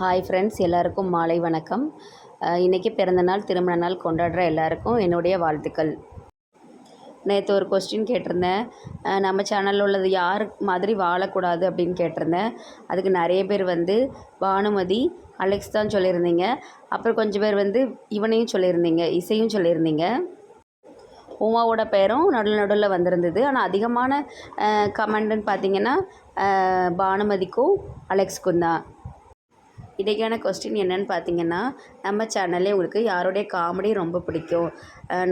Hi friends, எல்லாருக்கும் மாலை வணக்கம். இன்றைக்கி பிறந்தநாள் திருமண நாள் கொண்டாடுற எல்லாருக்கும் என்னுடைய வாழ்த்துக்கள். நேற்று ஒரு கொஸ்டின் கேட்டிருந்தேன். நம்ம சேனலில் உள்ளது யார் மாதிரி வாழக்கூடாது அப்படின்னு கேட்டிருந்தேன். அதுக்கு நிறைய பேர் பானுமதி, அலெக்ஸ் தான் சொல்லியிருந்தீங்க. அப்புறம் கொஞ்சம் பேர் இவனையும் சொல்லியிருந்தீங்க, இசையும் சொல்லியிருந்தீங்க. உமாவோட பேரும் நடுவில் வந்திருந்தது. ஆனால் அதிகமான கமெண்ட்டுன்னு பார்த்தீங்கன்னா பானுமதிக்கும் அலெக்ஸுக்கும் தான். இன்றைக்கான கொஸ்டின் என்னென்னு பார்த்தீங்கன்னா, நம்ம சேனல்லே உங்களுக்கு யாருடைய காமெடி ரொம்ப பிடிக்கும்?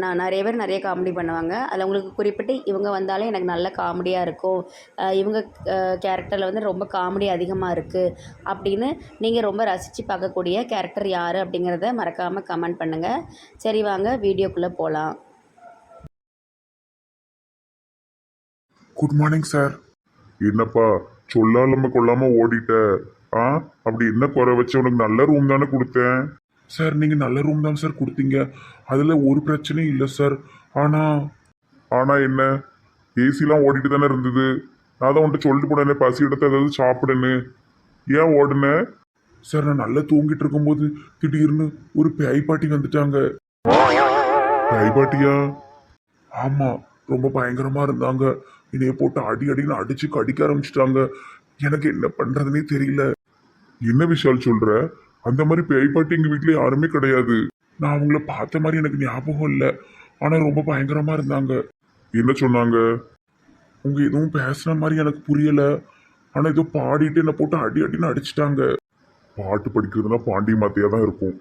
நான் நிறைய பேர் நிறைய காமெடி பண்ணுவாங்க. அதில் உங்களுக்கு குறிப்பிட்டு இவங்க வந்தாலே எனக்கு நல்ல காமெடியாக இருக்கும், இவங்க கேரக்டரில் ரொம்ப காமெடி அதிகமாக இருக்குது அப்படின்னு நீங்கள் ரொம்ப ரசித்து பார்க்கக்கூடிய கேரக்டர் யார் அப்படிங்கிறத மறக்காமல் கமெண்ட் பண்ணுங்கள். சரி, வாங்க வீடியோக்குள்ளே போகலாம். Good morning sir. என்னப்பா சொல்லாம கொள்ளாம ஓடிட்ட? அப்படி என்ன குறை வச்சு உனக்கு நல்ல ரூம் தானே கொடுத்தேன்? சார் நீங்க நல்ல ரூம் தான் சார் கொடுத்தீங்க, அதுல ஒரு பிரச்சனையும் இல்லை சார். ஆனா என்ன, ஏசிலாம் ஓடிட்டு தானே இருந்தது. நான் தான் உன்ட்டு சொல்லிட்டு போனேனே பசி எடுத்து ஏதாவது சாப்பிடுன்னு. ஏன் ஓடுன? சார் நான் நல்லா தூங்கிட்டு இருக்கும்போது திடீர்னு ஒரு பேய் பாட்டி வந்துட்டாங்க. பேய் பாட்டியா? ஆமா, ரொம்ப பயங்கரமா இருந்தாங்க. என்னைய போட்டு அடின்னு அடிச்சு கடிக்க ஆரம்பிச்சிட்டாங்க. எனக்கு என்ன பண்றதுன்னே தெரியல. என்ன விஷயம் சொல்ற? அந்த மாதிரி பேய் பாட்டி எங்க வீட்டுல யாருமே கிடையாது. நான் அவங்கள பார்த்த மாதிரி எனக்கு ஞாபகம் இல்லை. ஆனா ரொம்ப பயங்கரமா இருந்தாங்க. என்ன சொன்னாங்க? உங்க எதுவும் பேசுற மாதிரி எனக்கு புரியல. ஆனா ஏதோ பாடிட்டு என்ன போட்டு அடின்னு அடிச்சிட்டாங்க. பாட்டு படிக்கிறதுனா பாண்டி மாத்தையா தான் இருக்கும்.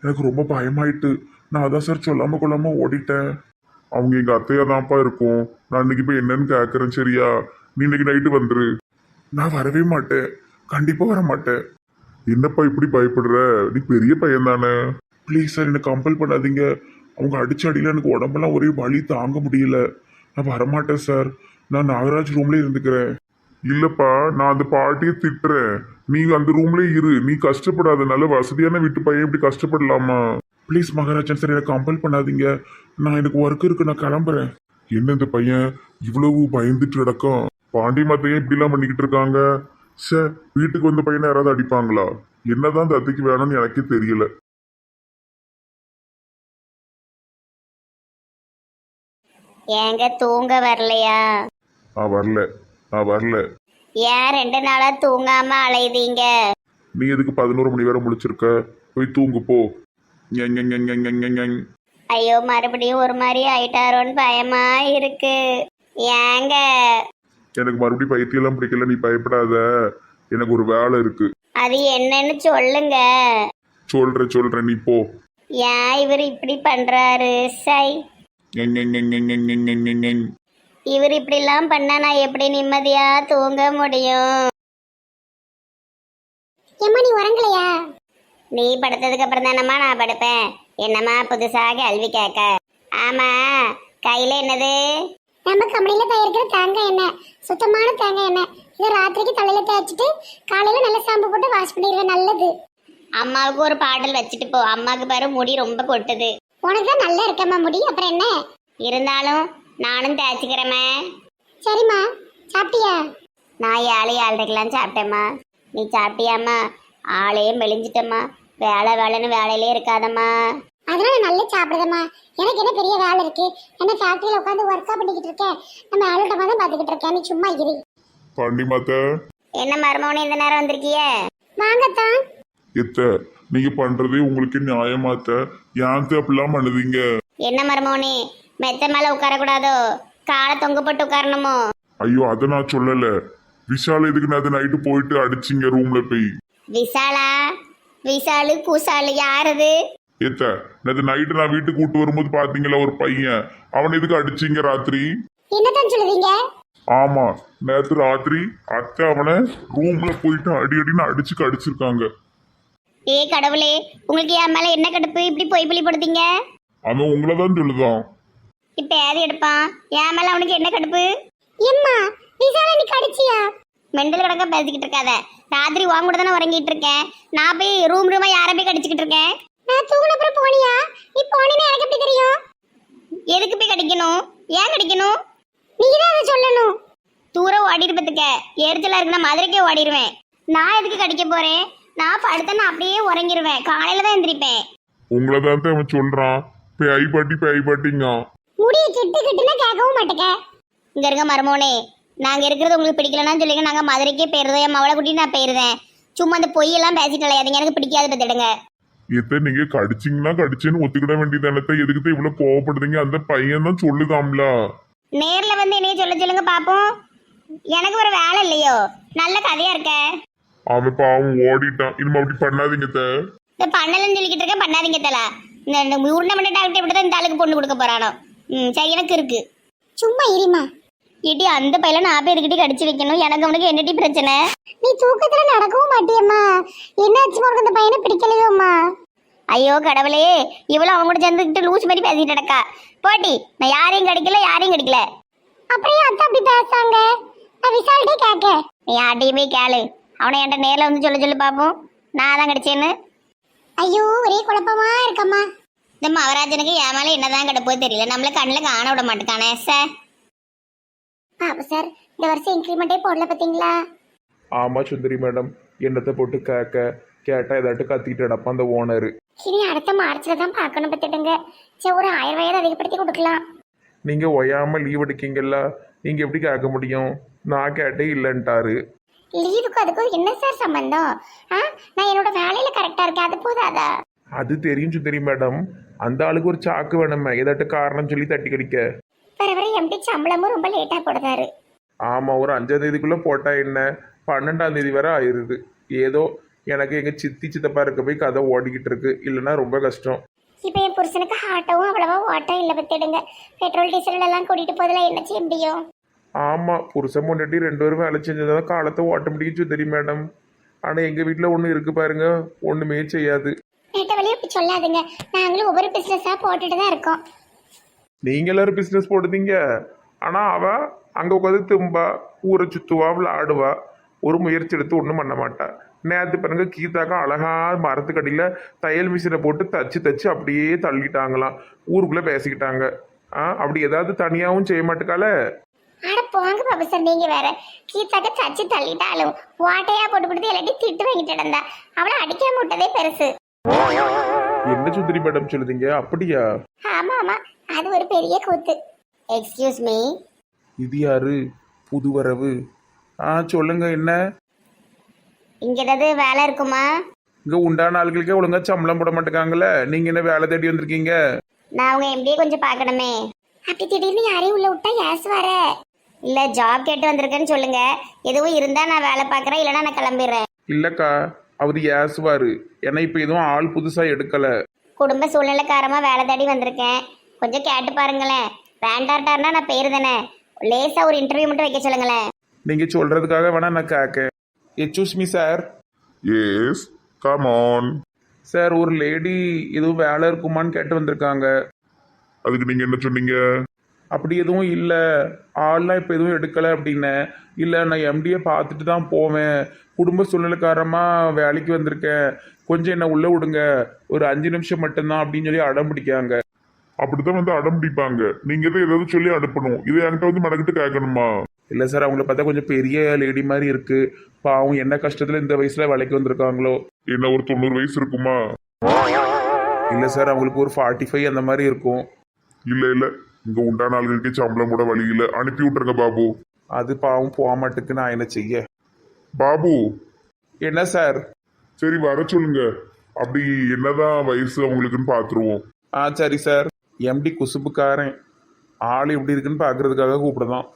எனக்கு ரொம்ப பயமாயிட்டு நான் அதான் சார் சொல்லாம கொள்ளாம ஓடிட்டேன். அவங்க எங்க அத்தையா தான்ப்பா இருக்கும். நான் இன்னைக்கு போய் என்னன்னு கேட்கறேன், சரியா? நீ இன்னைக்கு நைட்டு வந்துரு. நான் வரவே மாட்டேன், கண்டிப்பா வர மாட்டேன். என்னப்பா இப்படி பயப்படுற? நீ பெரிய பையன் தானே. ப்ளீஸ் சார், என்ன கம்பல் பண்ணாதீங்க. அவங்க அடிச்ச அடியில எனக்கு உடம்பெல்லாம் ஒரே வலி தாங்க முடியல. நான் வரமாட்டேன் சார். நான் நாகராஜ் ரூம்ல இருந்துக்கிறேன். இல்லப்பா, நான் அந்த பாட்டியை திட்டுறேன். நீ அந்த ரூம்ல இரு. நீ கஷ்டப்படாத. நல்ல வசதியான வீட்டு பையன் இப்படி கஷ்டப்படலாமா? ப்ளீஸ் மகாராஜன் சார், எனக்கு கம்பல் பண்ணாதீங்க. எனக்கு ஒர்க் இருக்கு, நான் கிளம்புறேன். என்ன இந்த பையன் இவ்வளவு பயந்துட்டு நடக்கும்? பாண்டி மாத்தையும் இப்படிலாம் பண்ணிக்கிட்டு இருக்காங்க. சார், வீட்டுக்கு வந்த பையனை யாராவது அடிப்பாங்களா? என்னதான் இந்த அத்தைக்கு வேணும்னு எனக்கே தெரியல. ஏங்க தூங்க வரலையா? நான் வரல. ஏன் 2 நாளா தூங்காம அலையுதீங்க? நீ எதுக்கு 11 மணி வரை முடிச்சிருக்க? போய் தூங்கு போ. ஐயோ, மறுபடியும் ஒரு மாதிரி ஆயிட்டாரோன்னு பயமா இருக்கு. ஏங்க? எனக்கு மறுபடியும் பைத்தியெல்லாம் பிடிக்கல, நீ பயப்படாத. எனக்கு ஒரு வேலை இருக்கு. அது என்னன்னு சொல்லுங்க. சொல்றேன், நீ போ. ஏன் இவர் இப்படி பண்றாரு? சை, இவர் இப்படிலாம் பண்ணா நான் எப்படி நிம்மதியா தூங்க முடியும்? ஏம்மா நீ உறங்கலையா? நீ படுத்ததுக்கு அப்புறம் தானம்மா நான் படுப்பேன். என்னம்மா புதுசா கேள்வி கேட்க? ஆமா, கையில என்னது? நம்ம கம்பெனில தயாரிக்கிற தேங்காய் எண்ணெய், சுத்தமான தேங்காய் எண்ணெய். இதை ராத்திரிக்கு தலையில தேய்ச்சிட்டு காலையில நல்ல ஷாம்பு போட்டு வாஷ் பண்ணிடுவேன், நல்லது. அம்மாவுக்கு ஒரு பாடல் வச்சுட்டு போ. அம்மாவுக்கு பாரு முடி ரொம்ப கொட்டுது. உனக்கு தான் நல்லா இருக்கம்மா முடி, அப்புறம் என்ன? இருந்தாலும் நானும் தேய்ச்சிக்கிறேம்மா. சரிம்மா, சாப்பிட்டியா? நான் 7:30 சாப்பிட்டேம்மா. நீ சாப்பிட்டியாம்மா? ஆளையே மெலிஞ்சிட்டம்மா. வேலைன்னு வேலையிலே இருக்காதம்மா. அதனால நல்லா சாப்பிடுதம்மா. எனக்கு என்ன பெரிய வேலை இருக்கு? என்ன ஃபேக்டரியில உட்காந்து ஒர்க்கா பண்ணிக்கிட்டு இருக்கேன். நம்ம ஆளுட்டமா தான் பார்த்துக்கிட்டு இருக்கேன். நீ சும்மா இரு. பாண்டி மாத்த, என்ன மருமகனே இந்த நேரம் வந்திருக்கிய? வாங்கத்தான். நீங்க பண்றதே உங்களுக்கு நியாயமாத்த? ஏன் அப்படிலாம் பண்ணுவீங்க? என்ன மருமகனே, மெத்த மேல உட்காரக்கூடாதோ? காலை தொங்க போட்டு உட்காரணுமோ? ஐயோ, அதை நான் சொல்லல. விஷால் எதுக்கு நேத்து நைட்டு போயிட்டு அடிச்சிங்க ரூம்ல போய்? விசாலா? விசாலு குசாலு யாரது? நேத்து நைட்டு நான் வீட்டுக்கு கூட்டு வரும்போது பாத்தீங்களா ஒரு பையன், அவன் எதுக்கு அடிச்சிங்க ராத்திரி? என்னதான் சொல்லுவீங்க? ஆமா, நேத்து ராத்திரி அத்தை அவனை ரூம்ல போயிட்டு அடின்னு அடிச்சு கடிச்சிருக்காங்க. ஏ கடவுளே, உங்களுக்கு என் மேல என்ன கடுப்பு? இப்படி பொய் பழி படுத்தீங்க? அவன் உங்களதான் சொல்லுதான். இப்ப ஏது எடுப்பான்? என் மேல அவனுக்கு என்ன கடுப்பு? எம்மா, விசாலா நீ கடிச்சியா? மெண்டல் கணக்கா பேசிக்கிட்டு இருக்காத. ராத்திரி உன் கூட தானே உறங்கிட்டு இருக்கேன். நான் போய் ரூமா யாரை போய் கடிச்சுக்கிட்டு இருக்கேன்? நான் தூங்கின அப்புறம் போனியா? நீ போனேன்னு எனக்கு எப்படி தெரியும்? எதுக்கு போய் கடிக்கணும்? ஏன் கடிக்கணும்? நீ தான் அதை சொல்லணும். தூரம் ஓடிட்டு பத்துக்க. எரிச்சலா இருக்குன்னா மதுரைக்கே ஓடிடுவேன். நான் எதுக்கு கடிக்க போறேன்? நான் படுத்தேன்னா அப்படியே உறங்கிருவேன், காலையில தான் எந்திரிப்பேன். உங்களை தான் அவன் சொல்றான் பேய் பாட்டிங்க. முடிய கிட்டு கிட்டுன்னு கேட்கவும் மாட்டேங்க. இங்க இருக்க மருமோனே, நாங்க இருக்கிறது உங்களுக்கு பிடிக்கலன்னு சொல்லிங்க, நாங்க மதுரைக்கே போயிருந்தோம். என் மவளை கூட்டி நான் போயிருந்தேன். சும்மா அந்த பொய்யெல்லாம் பேசிட்டு அலையாதீங்க, எனக்கு பிடிக்காது பத்திடுங்க. இத்த நீங்க கடிச்சிங்கன்னா கடிச்சேன்னு ஒத்துக்கிட வேண்டியதானத்த, எதுக்கு இவ்வளவு கோவப்படுறீங்க? அந்த பையன் தான் சொல்லுதாம்ல. நேர்ல வந்து என்னைய சொல்ல சொல்லுங்க பாப்போம். எனக்கு ஒரு வேலை இல்லையோ, நல்ல கதையா இருக்க. அவன் பாவம் ஓடிட்டான். இனிமே அப்படி பண்ணாதீங்க அத்தை. இந்த பண்ணலன்னு சொல்லிக்கிட்டு இருக்க, பண்ணாதீங்க தலா. இந்த உருண்டை டாக்டர் இப்படி தான் இந்த ஆளுக்கு பொண்ணு கொடுக்க போறானோ. சரி, எனக்கு இருக்கு. சும்மா இருமா இடி. அந்த பையில நான் போய் எதுக்கிட்டி கடிச்சு வைக்கணும்? எனக்கு அவனுக்கு என்னடி பிரச்சனை? நீ தூக்கத்துல நடக்கவும் மாட்டியம்மா. என்னாச்சு உனக்கு அந்த பையனை பிடிக்கலையோம்மா? ஐயோ கடவுளே, இவ்வளவு அவங்க கூட சேர்ந்துக்கிட்டு லூஸ் மாதிரி பேசிட்டு நடக்கா. போட்டி, நான் யாரையும் கிடைக்கல. அப்படியே அத்தை அப்படி பேசாங்க? நான் விசாரிட்டே கேட்க. நீ யார்ட்டையும் போய் கேளு. அவனை என்கிட்ட நேரில் வந்து சொல்லு பாப்போம், நான் தான் கிடைச்சேன்னு. ஐயோ ஒரே குழப்பமா இருக்கம்மா. இந்த மகராஜனுக்கு என் மேலே என்னதான் கிடப்போ தெரியல, நம்மள கண்ணில் காண விட மாட்டேக்கானே சார். பாபு சார், இந்த வருஷம் இன்க்ரிமெண்ட்டே போடல பார்த்தீங்களா? ஆமா சுந்தரி மேடம், என்னத்தை போட்டு கேட்டா ஏதாட்டு கத்திட்டு கிடப்பான் அந்த ஓனரு. இனி அடுத்த மார்ச்ல தான் பார்க்கணும் பார்த்துடுங்க. சரி, ஒரு 1000 அதிகப்படுத்தி கொடுக்கலாம். நீங்க ஒய்யாம லீவ் எடுக்கீங்கல்ல, நீங்க எப்படி கேட்க முடியும்? நான் கேட்டே இல்லைன்ட்டாரு. லீவுக்கும் அதுக்கும் என்ன சார் சம்பந்தம்? நான் என்னோட வேலையில கரெக்டா இருக்கேன், அது போதாதா? அது தெரியும் சுந்தரி மேடம், அந்த ஆளுக்கு ஒரு சாக்கு வேணுமே, ஏதாட்டு காரணம் சொல்லி தட்டி கடிக்க. வர வர எம்டி சம்பளமும் ரொம்ப லேட்டா போடுறாரு. ஆமா, ஒரு 5ஆம் தேதிக்குள்ள போட்டா என்ன, 12ஆம் தேதி வரை ஆயிருது. ஏதோ எனக்கு எங்க சித்தி சித்தப்பா இருக்க போய் கதை ஓடிக்கிட்டு இருக்கு, இல்லைன்னா ரொம்ப கஷ்டம். இப்ப என் புருஷனுக்கு ஆட்டோவும் அவ்வளவா ஓட்டம் இல்லை பத்திடுங்க. பெட்ரோல் டீசல் எல்லாம் கூட்டிட்டு போதில் என்ன செய்ய முடியும்? ஆமா, புருஷன் பொண்டாட்டி 2 பேரும் வேலை செஞ்சதான் காலத்தை ஓட்ட முடியும் சுந்தரி மேடம். ஆனா எங்க வீட்டுல ஒண்ணு இருக்கு பாருங்க, ஒண்ணுமே செய்யாது. நேட்ட வழியா இப்படி சொல்லாதுங்க, நாங்களும் ஒவ்வொரு பிசினஸா போட்டுட்டு தான் இருக்கோம். நீங்க எல்லாரும் பிசினஸ் போடுதீங்க, ஆனா அவ அங்க உட்காந்து தும்பா, ஊரை சுத்துவா, விளையாடுவா, ஒரு முயற்சி எடுத்து ஒன்றும் பண்ண மாட்டா. நேற்று பாருங்க கீதாக்கா அழகா மரத்துக்கடியில தையல் மிஷினை போட்டு தச்சு அப்படியே தள்ளிட்டாங்களாம், ஊருக்குள்ள பேசிக்கிட்டாங்க. அப்படி ஏதாவது தனியாவும் செய்ய மாட்டுக்கால. ஆட போங்க பாபு சார், நீங்க வேற. கீதாக்க தச்சு தள்ளிட்டாலும் வாட்டையா போட்டு கொடுத்து எல்லாத்தையும் திட்டு வாங்கிட்டு இருந்தா, அவளை அடிக்காம விட்டதே பெருசு. என்ன சுந்தரி மேடம் சொல்லுதீங்க? அப்படியா? ஆமா ஆமா, அது ஒரு பெரிய கூத்து. Excuse me. இது யாரு புது வரவு? சொல்லுங்க, என்ன இங்க ஏதாவது வேலை இருக்குமா? இங்க உண்டான ஆளுகளுக்கே ஒழுங்கா சம்பளம் போட மாட்டேங்காங்கல்ல, நீங்க என்ன வேலை தேடி வந்திருக்கீங்க? நான் அவங்க எம்டியே கொஞ்சம் பார்க்கணுமே. அப்படி திடீர்னு யாரையும் உள்ள விட்டா ஏசு வர. இல்ல ஜாப் கேட்டு வந்திருக்கேன்னு சொல்லுங்க. எதுவும் இருந்தா நான் வேலை பார்க்கறேன், இல்லைன்னா நான் கிளம்பிடுறேன். இல்லக்கா, அவரு ஏசுவாரு. ஏன்னா இப்ப எதுவும் ஆள் புதுசா எடுக்கல. குடும்ப சூழ்நிலை காரமா வேலை தேடி வந்திருக்கேன், கொஞ்சம் கேட்டு பாருங்களேன். வேண்டாட்டாருன்னா நான் போயிருந்தேனே, லேசா ஒரு இன்டர்வியூ மட்டும் வைக்க சொல்லுங்களேன். நீங்க சொல்றதுக்காக வேணா நான் கேட்க. Excuse me sir. Yes, come on. Sir, ஒரு லேடி எதுவும் வேலை இருக்குமான்னு கேட்டு வந்திருக்காங்க. அதுக்கு நீங்க என்ன சொன்னீங்க? அப்படி எதுவும் இல்லை, ஆள்லாம் இப்போ எதுவும் எடுக்கலை அப்படின்னு. இல்லை, நான் எம்டியை பார்த்துட்டு தான் போவேன், குடும்ப சூழ்நிலைக்காரமாக வேலைக்கு வந்திருக்கேன், கொஞ்சம் என்ன உள்ளே விடுங்க, ஒரு 5 நிமிஷம் மட்டும்தான் அப்படின்னு சொல்லி அடம் பிடிக்காங்க. அப்படித்தான் வந்து அடம் பிடிப்பாங்க. நீங்க தான் ஏதாவது சொல்லி அனுப்பணும், இதை என்கிட்ட வந்து மடக்கிட்டு கேட்கணுமா? இல்லை சார், அவங்கள பார்த்தா கொஞ்சம் பெரிய லேடி மாதிரி இருக்கு. பாவம், என்ன கஷ்டத்தில் இந்த வயசில் வேலைக்கு வந்திருக்காங்களோ. என்ன ஒரு 90 வயசு இருக்குமா? இல்லை சார், அவங்களுக்கு ஒரு 45 அந்த மாதிரி இருக்கும். இல்ல இங்க உண்டான ஆளுகளுக்கே சம்பளம் கூட வழி இல்ல, அனுப்பி விட்டுருங்க பாபு. அது பாவம் போக மாட்டுக்கு, நான் என்ன செய்ய? பாபு. என்ன சார்? சரி, வர சொல்லுங்க. அப்படி என்னதான் வயசு அவங்களுக்குன்னு பாத்துருவோம். சரி சார். எம்டி குசுப்புக்காரன், ஆள் எப்படி இருக்குன்னு பாக்குறதுக்காக கூப்பிடுதான்.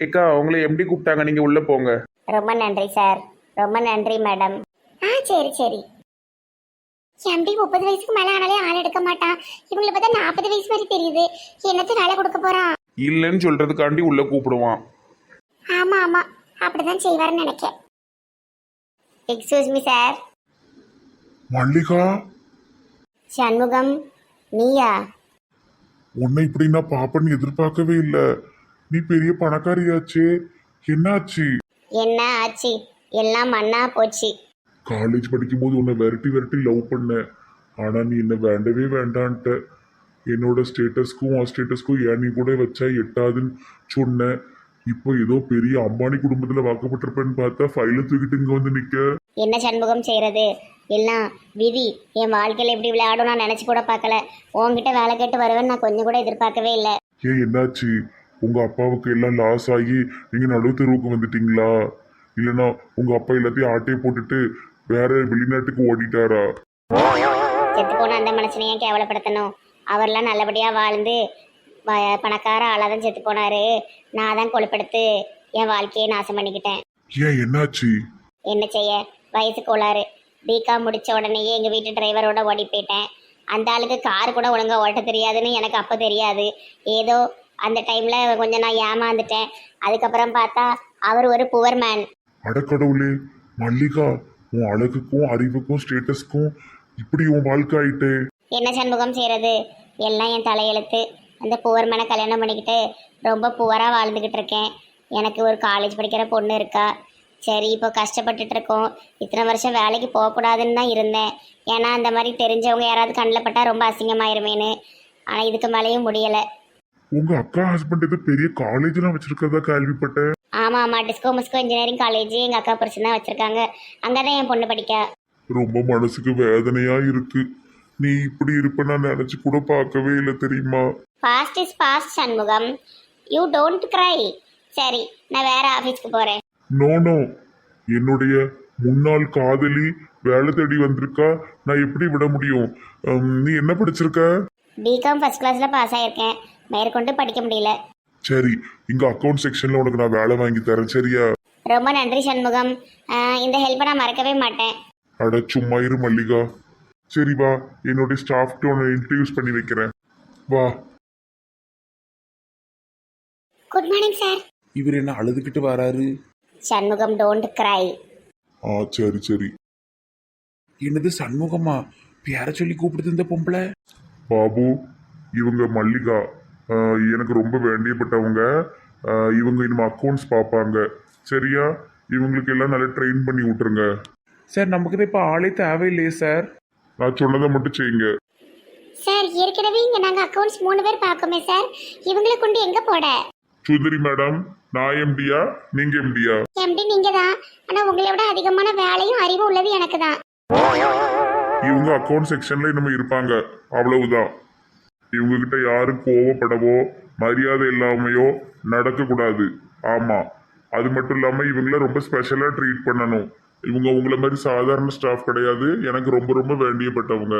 ஏக்கா, உங்களை எம்டி கூப்பிட்டாங்க, நீங்க உள்ள போங்க. ரொம்ப நன்றி சார், ரொம்ப நன்றி மேடம். சரி சரி. எம்டி 30 வயசுக்கு மேல ஆனாலே ஆள் எடுக்க மாட்டான். இவங்களை பார்த்தா 40 வயசு மாதிரி தெரியுது. என்னத்த வேலை கொடுக்க போறான்? இல்லைன்னு சொல்றதுக்காண்டி உள்ள கூப்பிடுவான். ஆமா ஆமா, அப்படிதான் செய்வாருன்னு நினைக்கிறேன். Excuse me sir. Mallika, Shanmugam, நீயா? உன்னை இப்படி நான் பாப்பன்னு எதிர்பார்க்கவே இல்லை. நீ பெரிய பணக்காரியாச்சே, என்னாச்சு? என்ன ஆச்சு? எல்லாம் மண்ணா போச்சு. காலேஜ் படிக்கும்போது உன்னை விரட்டி லவ் பண்ணேன். ஆனா நீ என்ன வேண்டவே வேண்டான்ட்ட. என்னோட ஸ்டேட்டஸ்க்கும் உன் ஸ்டேட்டஸ்க்கும் ஏன் நீ கூட வச்சா எட்டாதுன்னு சொன்ன. இப்போ ஏதோ பெரிய அம்பானி குடும்பத்துல வாக்கப்பட்டிருப்பேன்னு பார்த்தா ஃபைல தூக்கிட்டு இங்க வந்து நிக்க. என்ன சண்முகம் செய்யறது, எல்லாம் விதி. என் வாழ்க்கையில எப்படி விளையாடும் நான் நினைச்சு கூட பார்க்கல. உன்கிட்ட வேலை கேட்டு வருவேன்னு நான் கொஞ்சம் கூட எதிர்பார்க்கவே இல்லை. ஏன் என்னாச்சு? உங்க அப்பாவுக்கு எல்லாம் லாஸ் ஆகி நீங்க நடுவு தெருவுக்கு வந்துட்டீங்களா? இல்லைன்னா உங்க அப்பா எல்லாத்தையும் ஆட்டையை போட்டுட்டு வேற வெளிநாட்டுக்கு ஓடிட்டாரா? செத்து போன அந்த மனுஷனையே கேவலப்படுத்தணும். அவர்லாம் நல்லபடியா வாழ்ந்து பணக்கார ஆளாதான் செத்து போனாரு. நான் தான் கொழுப்படுத்து என் வாழ்க்கையை நாசம் பண்ணிக்கிட்டேன். ஏன் என்னாச்சு? என்ன செய்ய, வயசு கோளாறு. பிகாம் முடிச்ச உடனேயே எங்க வீட்டு டிரைவரோட ஓடி போயிட்டேன். அந்த ஆளுக்கு கார் கூட ஒழுங்கா ஓட்ட தெரியாதுன்னு எனக்கு அப்போ தெரியாது. ஏதோ அந்த டைம்ல கொஞ்சம் நான் ஏமாந்துட்டேன். அதுக்கப்புறம் பார்த்தா அவர் ஒரு புவர் மேன். அடக்கடவுளே மல்லிகா, உன் அழகுக்கும் அறிவுக்கும் ஸ்டேட்டஸ்க்கும் இப்படி உன் வாழ்க்கை ஆயிட்டே. என்ன சண்முகம் செய்யறது, எல்லாம் என் தலையெழுத்து. அந்த புவர் மேனை கல்யாணம் பண்ணிக்கிட்டு ரொம்ப புவராக வாழ்ந்துக்கிட்டு இருக்கேன். எனக்கு ஒரு காலேஜ் படிக்கிற பொண்ணு இருக்கா. சரி, இப்போ கஷ்டப்பட்டுட்டு இருக்கோம். இத்தனை வருஷம் வேலைக்கு போகக்கூடாதுன்னு தான் இருந்தேன். ஏன்னா அந்த மாதிரி தெரிஞ்சவங்க யாராவது கண்ணில் பட்டா ரொம்ப அசிங்கமாயிருமேனு. ஆனால் இதுக்கு மேலேயும் முடியலை. உங்க அக்கா ஹஸ்பண்ட் ஏதோ பெரிய காலேஜ்லாம் வச்சிருக்கதா கேள்விப்பட்டேன். ஆமாம் ஆமாம், டிஸ்கோ முஸ்கோ இன்ஜினியரிங் காலேஜ் எங்கள் அக்கா புருஷன் தான் வச்சுருக்காங்க. அங்கே தான் என் பொண்ணு படிக்கா. ரொம்ப மனசுக்கு வேதனையா இருக்கு. நீ இப்படி இருப்ப நான் நினைச்சு கூட பார்க்கவே இல்லை தெரியுமா? Past is past Shanmugam, you don't cry. சரி, நான் வேற ஆஃபீஸ்க்கு போகிறேன். நோ நோ, என்னுடைய முன்னாள் காதலி வேலை தேடி வந்திருக்கா, நான் எப்படி விட முடியும்? நீ என்ன படிச்சிருக்க? பிகாம் ஃபர்ஸ்ட் கிளாஸில் பாஸ் ஆகியிருக்கேன். மேற்கொண்டு படிக்க முடியல. சரி, இங்க அக்கவுண்ட் செக்ஷன்ல உனக்கு நான் வேலை வாங்கி தரேன், சரியா? ரொம்ப நன்றி சண்முகம். இந்த ஹெல்ப்பை நான் மறக்கவே மாட்டேன். அட சும்மா இரு மல்லிகா. சரி வா, என்னுடைய ஸ்டாஃப்ட்டு உன்னை இன்ட்ரடியூஸ் பண்ணி வைக்கிறேன். வா. Good morning sir. இவர் என்ன அழுதுகிட்டு வராரு? Shanmugam don't cry. சரி சரி. என்னது சண்முகமா? பேர சொல்லி கூப்பிடுது இந்த பொம்பளை. பாபு, இவங்க மல்லிகா, எனக்கு ரொம்ப வேண்டியப்பட்டவங்க. இவங்க இனிமே அக்கௌண்ட்ஸ் பார்ப்பாங்க, சரியா? இவங்களுக்கு எல்லாம் நல்லா ட்ரெயின் பண்ணி விட்டுருங்க. சார் நமக்கு தான் இப்போ ஆளே தேவையில்லையே சார். நான் சொன்னதை மட்டும் செய்யுங்க. சார் ஏற்கனவே இங்கே நாங்கள் அக்கௌண்ட்ஸ் 3 பேர் பார்க்கோமே சார். இவங்களை கொண்டு எங்கே போட? சுந்தரி மேடம், நான் எம்டியா நீங்க எம்டியா? எம்டி நீங்கள் தான். ஆனால் உங்களை விட அதிகமான வேலையும் அறிவும் உள்ளது எனக்கு தான். இவங்க அக்கௌண்ட் செக்ஷன்ல நம்ம இருப்பாங்க, அவ்வளவுதான். இவங்க கிட்ட யாரும் கோவப்படவோ மரியாதை இல்லாமையோ நடக்கக்கூடாது. ஆமா, அது மட்டும் இல்லாம இவங்கள ரொம்ப ஸ்பெஷலா ட்ரீட் பண்ணணும். இவங்க உங்களை மாதிரி சாதாரண ஸ்டாஃப் கிடையாது, எனக்கு ரொம்ப ரொம்ப வேண்டியப்பட்டவங்க.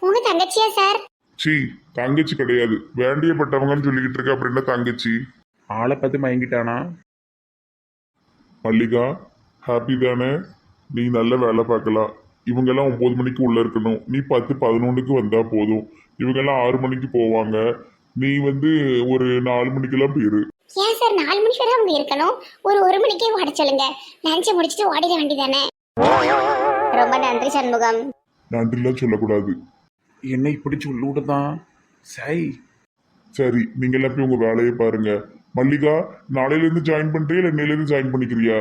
உங்க தங்கச்சியா சார்? சி, தங்கச்சி கிடையாது, வேண்டியப்பட்டவங்கன்னு சொல்லிக்கிட்டு இருக்க. அப்புறம் என்ன தங்கச்சி? ஆளை பார்த்து மயங்கிட்டானா? மல்லிகா, ஹாப்பி தானே? நீ நல்ல வேலை பார்க்கலாம். இவங்கெல்லாம் 9 மணிக்கு உள்ள இருக்கணும், நீ 10-11க்கு வந்தா போதும். இவங்கெல்லாம் 6 மணிக்கு போவாங்க, நீ ஒரு 4 மணிக்கெல்லாம் போயிரு. ஏன் சார் 4 மணிக்கு வரை அவங்க இருக்கணும்? ஒரு 1 மணிக்கே ஓட சொல்லுங்க. லஞ்சை முடிச்சுட்டு ஓடிட வேண்டியதானே. ரொம்ப நன்றி சண்முகம். நன்றிலாம் சொல்லக்கூடாது. என்ன இப்படி சொல்லுவிடுதான்? சரி, நீங்க எல்லாம் போய் உங்க வேலையை பாருங்க. மல்லிகா, நாளையில இருந்து ஜாயின் பண்றியா இல்ல இன்னையில இருந்து ஜாயின் பண்ணிக்கிறியா?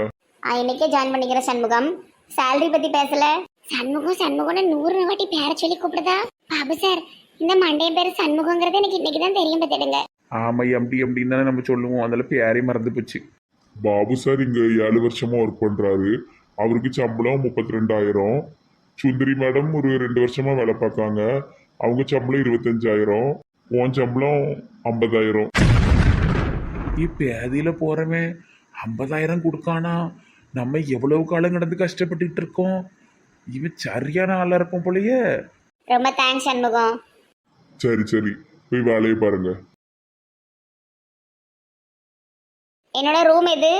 இன்னைக்கே ஜாயின் பண்ணிக்கிறேன் சண்முகம். சேலரி பத்தி பேசல. சண்முகம் சண்முகம்னு 100 வாட்டி பேரை சொல்லி கூப்பிடுதா? பாபு சார், இந்த மண்டையன் பேரு சண்முகங்கிறது எனக்கு இன்னைக்கு தான் தெரியும். பார்த்துடுங்க. ஆமா, எம்டி எம்டின்னு தானே நம்ம சொல்லுவோம். அதில் பேரே மறந்து போச்சு. பாபு சார் இங்க 7 வருஷமா ஒர்க் பண்றாரு. அவருக்கு சம்பளம் 32,000. சுந்தரி மேடம் ஒரு 2 வருஷமா வேலை பார்க்காங்க, அவங்க சம்பளம் 25,000. உன் சம்பளம் 50,000. இப்போ அதில் போகிறவன் 50,000 கொடுக்கானா? நம்ம எவ்வளவு காலம் கடந்து கஷ்டப்பட்டுட்டு இருக்கோம். இவன் சரியான ஆளாக இருக்கும் போலயே. ரொம்ப தேங்க்ஸ் சண்முகம். சரி சரி, போய் வேலையை பாருங்க. என்னோட ரூம் எது?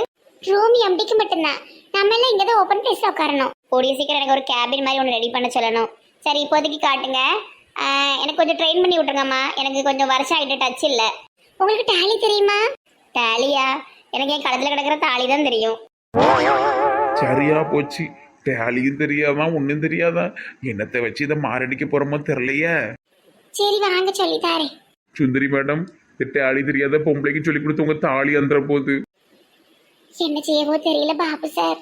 ரூம் எம்டிக்கு மட்டும்தான். நம்ம எல்லாம் இங்கே தான் ஓப்பன் பிளேஸ்ல உட்காரணும். கூடிய சீக்கிரம் எனக்கு ஒரு கேபின் மாதிரி ஒன்று ரெடி பண்ண சொல்லணும். சரி, இப்போதைக்கு காட்டுங்க. எனக்கு கொஞ்சம் ட்ரெயின் பண்ணி விட்டுருங்கம்மா. எனக்கு கொஞ்சம் வருஷம் ஆகிட்டு டச் இல்லை. உங்களுக்கு டேலி தெரியுமா? டேலியா? எனக்கு என் களத்தில் கிடக்கிற தாலி தான் தெரியும். சரியா போச்சு. டேலியும் தெரியாதான், ஒன்றும் தெரியாதான். என்னத்தை வச்சு இதை மாரடிக்க போகிறோமோ தெரிலையே. சரி வாங்க சொல்லி தாரேன். சுந்தரி மேடம், டேலி தெரியாத பொம்பளைக்கு சொல்லி கொடுத்து உங்க தாலி அந்துற போகுது. என்ன செய்யவோ தெரியல பாபு சார்.